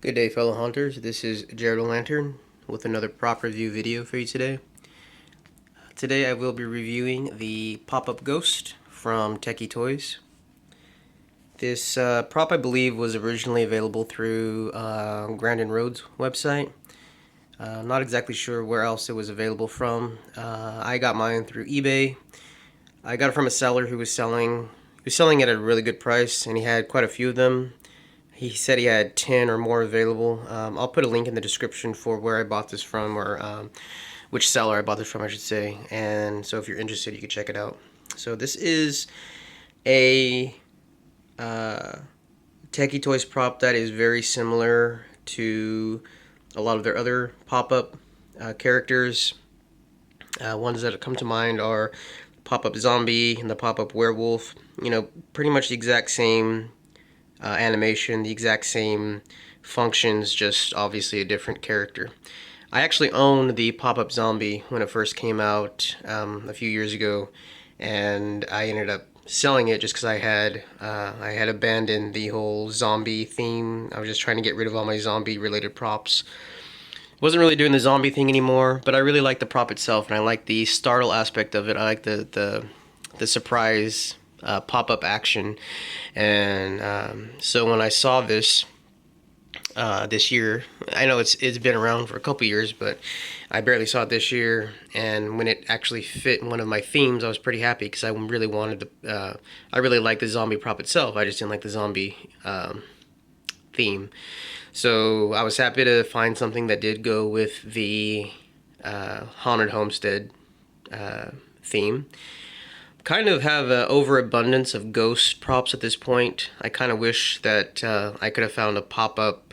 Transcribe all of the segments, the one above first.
Good day, fellow hunters. This is Jared Lantern with another prop review video for you today. Today I will be reviewing the pop-up ghost from Tekky Toys. This prop, I believe, was originally available through Grandin Road's website. Not exactly sure where else it was available from. I got mine through eBay. I got it from a seller who was selling it at a really good price, and he had quite a few of them. He said he had 10 or more available. I'll put a link in the description for where I bought this from, or which seller I bought this from, I should say. And so if you're interested, you can check it out. So this is a Tekky Toys prop that is very similar to a lot of their other pop-up characters. Ones that come to mind are pop-up zombie and the pop-up werewolf. You know, pretty much the exact same animation, the exact same functions, just obviously a different character. I actually owned the pop-up zombie when it first came out a few years ago, and I ended up selling it just because I had abandoned the whole zombie theme. I was just trying to get rid of all my zombie related props. Wasn't really doing the zombie thing anymore, but I really like the prop itself, and I like the startle aspect of it. I like the surprise pop-up action. And so when I saw this this year, I know it's been around for a couple years, but I barely saw it this year, and when it actually fit in one of my themes, I was pretty happy because I really wanted to I really liked the zombie prop itself. I just didn't like the zombie theme. So I was happy to find something that did go with the Haunted Homestead theme. Kind of have an overabundance of ghost props at this point. I kind of wish that I could have found a pop-up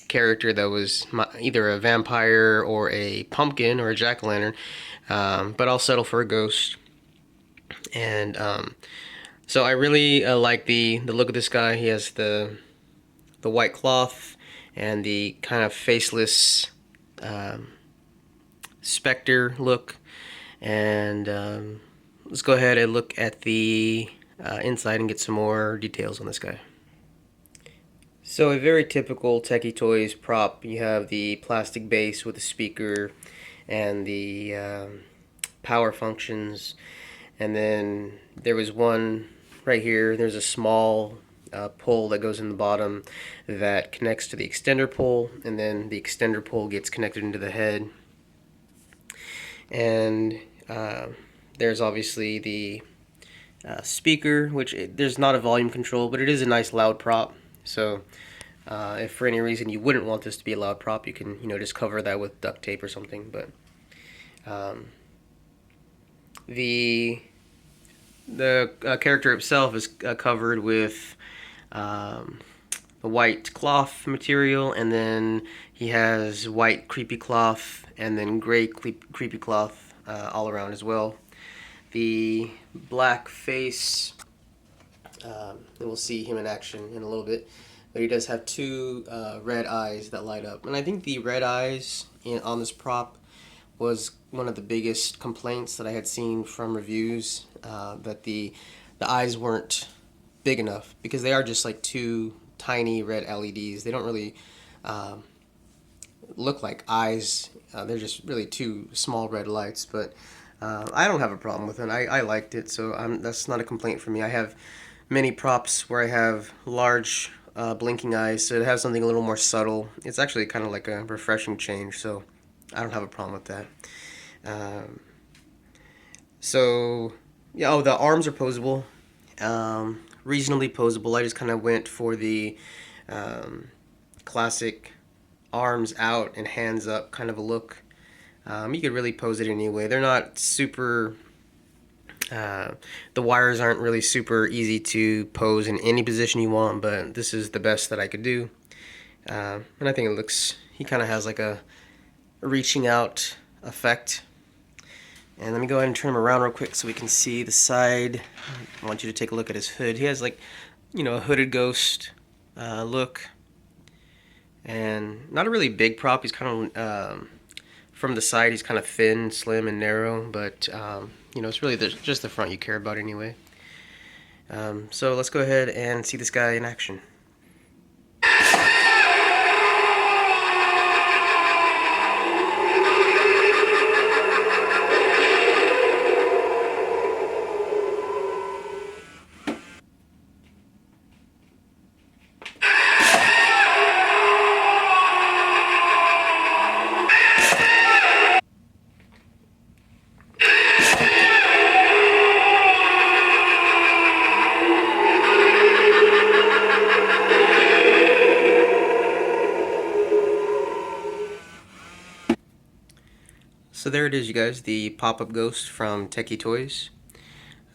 character that was either a vampire or a pumpkin or a jack-o'-lantern, but I'll settle for a ghost. And so I really like the look of this guy. He has the white cloth and the kind of faceless specter look. And let's go ahead and look at the inside and get some more details on this guy. So a very typical Tekky Toys prop. You have the plastic base with the speaker and the power functions, and then there was one right here. There's a small pole that goes in the bottom that connects to the extender pole, and then the extender pole gets connected into the head. And there's obviously the speaker, which there's not a volume control, but it is a nice loud prop. So if for any reason you wouldn't want this to be a loud prop, you can just cover that with duct tape or something. But the character itself is covered with the white cloth material, and then he has white creepy cloth and then gray creepy cloth all around as well. The black face, and we'll see him in action in a little bit, but he does have two red eyes that light up. And I think the red eyes on this prop was one of the biggest complaints that I had seen from reviews, that the eyes weren't big enough, because they are just like two tiny red LEDs. They don't really look like eyes. They're just really two small red lights, but I don't have a problem with it. I liked it, so that's not a complaint for me. I have many props where I have large blinking eyes, so to have something a little more subtle, it's actually kind of like a refreshing change, so I don't have a problem with that. So, yeah, the arms are posable, reasonably posable. I just kind of went for the classic arms out and hands up kind of a look. You could really pose it any way. They're not super, the wires aren't really super easy to pose in any position you want, but this is the best that I could do. And I think it looks, he kind of has like a reaching out effect. And let me go ahead and turn him around real quick so we can see the side. I want you to take a look at his hood. He has like, a hooded ghost look. And not a really big prop. He's kind of, from the side, he's kind of thin, slim, and narrow. But, it's really just the front you care about anyway. So let's go ahead and see this guy in action. So there it is, you guys, the pop-up ghost from Tekky Toys.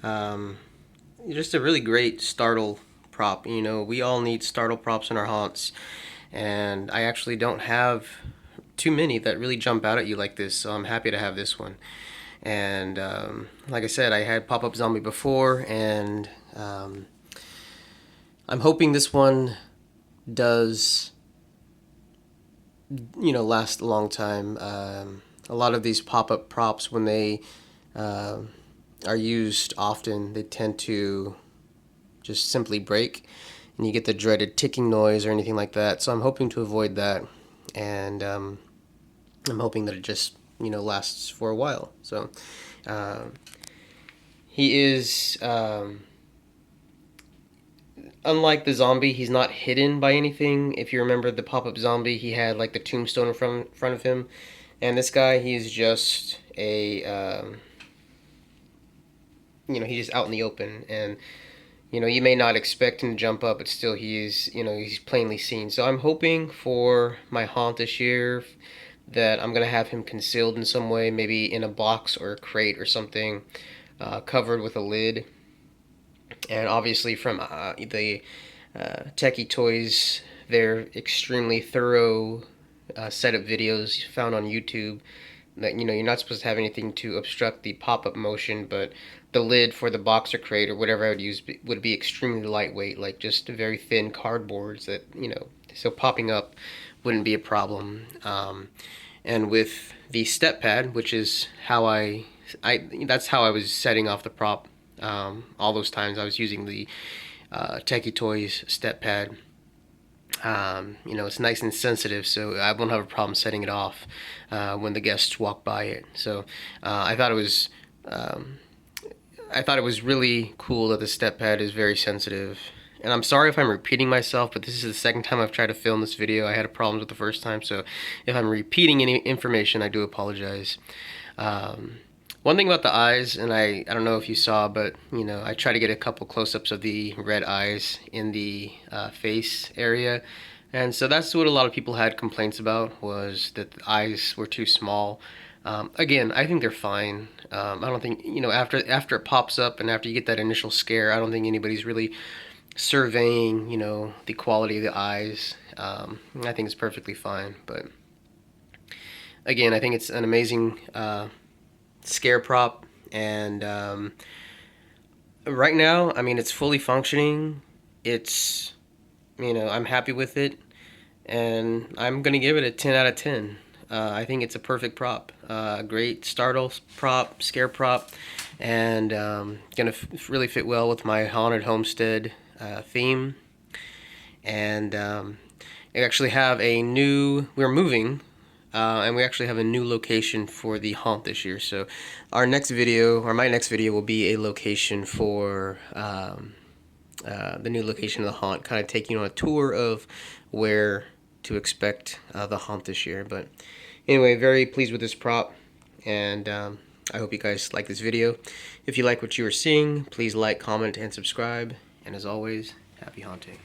Um, just a really great startle prop. You know, we all need startle props in our haunts, and I actually don't have too many that really jump out at you like this, so I'm happy to have this one. And like I said, I had pop-up zombie before, and I'm hoping this one does, you know, last a long time. A lot of these pop-up props, when they are used often, they tend to just simply break, and you get the dreaded ticking noise or anything like that. So I'm hoping to avoid that, and I'm hoping that it just, you know, lasts for a while. So he is, unlike the zombie, he's not hidden by anything. If you remember the pop-up zombie, he had like the tombstone in front of him, and this guy, he's just a you know, he's just out in the open, and you know, you may not expect him to jump up, but still he is, you know, he's plainly seen. So I'm hoping for my haunt this year that I'm gonna have him concealed in some way, maybe in a box or a crate or something, covered with a lid. And obviously from the Tekky Toys, their extremely thorough setup videos found on YouTube, that, you know, you're not supposed to have anything to obstruct the pop-up motion, but the lid for the box or crate or whatever I would use would be extremely lightweight, like just very thin cardboards that, you know, so popping up wouldn't be a problem. And with the step pad, which is how that's how I was setting off the prop. All those times I was using the Tekky Toys step pad. You know, it's nice and sensitive, so I won't have a problem setting it off when the guests walk by it. So I thought it was really cool that the step pad is very sensitive. And I'm sorry if I'm repeating myself, but this is the second time I've tried to film this video. I had problems with the first time, so if I'm repeating any information, I do apologize. One thing about the eyes, and I don't know if you saw, but, you know, I try to get a couple close-ups of the red eyes in the face area. And so that's what a lot of people had complaints about, was that the eyes were too small. Again, I think they're fine. I don't think, you know, after it pops up and after you get that initial scare, I don't think anybody's really surveying, you know, the quality of the eyes. I think it's perfectly fine. But again, I think it's an amazing scare prop, and right now, I mean, it's fully functioning. It's, you know, I'm happy with it, and I'm gonna give it a 10 out of 10. I think it's a perfect prop, great startle prop, scare prop, and gonna really fit well with my haunted homestead theme. And we actually have we're moving, and we actually have a new location for the haunt this year. So our next video, or my next video, will be a location for the new location of the haunt, kind of taking you on a tour of where to expect the haunt this year. But anyway, very pleased with this prop, and I hope you guys like this video. If you like what you are seeing, please like, comment, and subscribe. And as always, happy haunting.